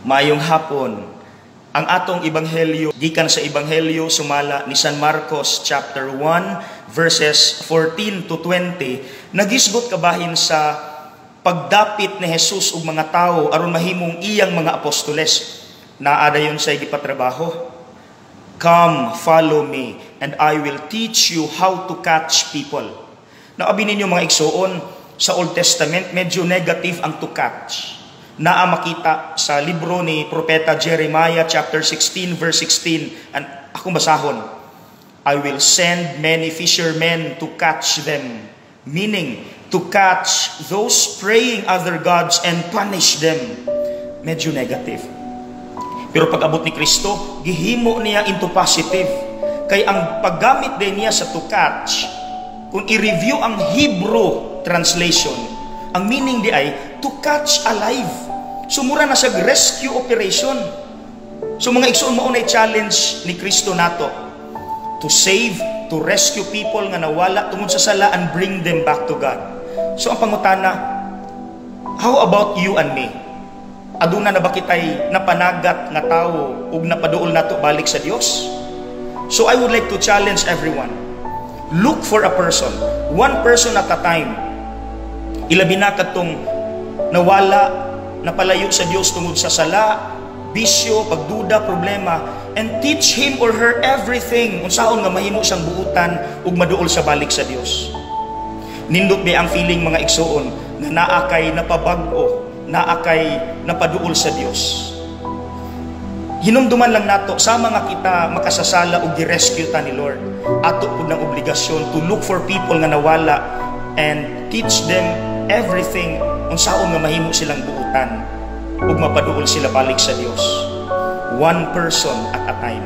Maayong hapon. Ang atong ebanghelyo gikan sa ebanghelyo sumala ni San Marcos chapter 1 verses 14 to 20 nagisgot kabahin sa pagdapit ni Jesus ug mga tao aron mahimong iyang mga apostoles. Naada yon sa gipatrabaho. Come, follow me, and I will teach you how to catch people. Naabi ninyo mga igsoon, sa Old Testament medyo negative ang to catch. Naa makita sa libro ni Propeta Jeremiah chapter 16 verse 16, and akong basahon, I will send many fishermen to catch them, meaning to catch those praying other gods and punish them. Medyo negative. Pero pag abot ni Kristo, gihimo niya into positive. Kay ang paggamit din niya sa to catch, kung i-review ang Hebrew translation, ang meaning di ay to catch alive. Sumura na sa rescue operation. So mga igsoon mao nay challenge ni Kristo nato to save, to rescue people nga nawala tungod sa sala and bring them back to God. So ang pangutana, how about you and me? Aduna na ba kitay napanagat nga tao ug napaduol nato balik sa Dios? So I would like to challenge everyone. Look for a person, one person at a time. Ilabi na katong nawala, napalayo sa Dios tungod sa sala, bisyo, pagduda, problema, and teach him or her everything unsaon nga mahimo siyang buutan ug maduol sa balik sa Dios. Nindot di ang feeling mga igsoon nga naa kay napabag-o, naa kay napaduol sa Dios. Hinumduman lang nato sa mga kita makasasala ug gi-rescue ta ni Lord. Ato pud ng obligasyon to look for people nga nawala and teach them everything unsaon nga mahimo silang buutan ug mapaduol sila balik sa Dios. One person at a time.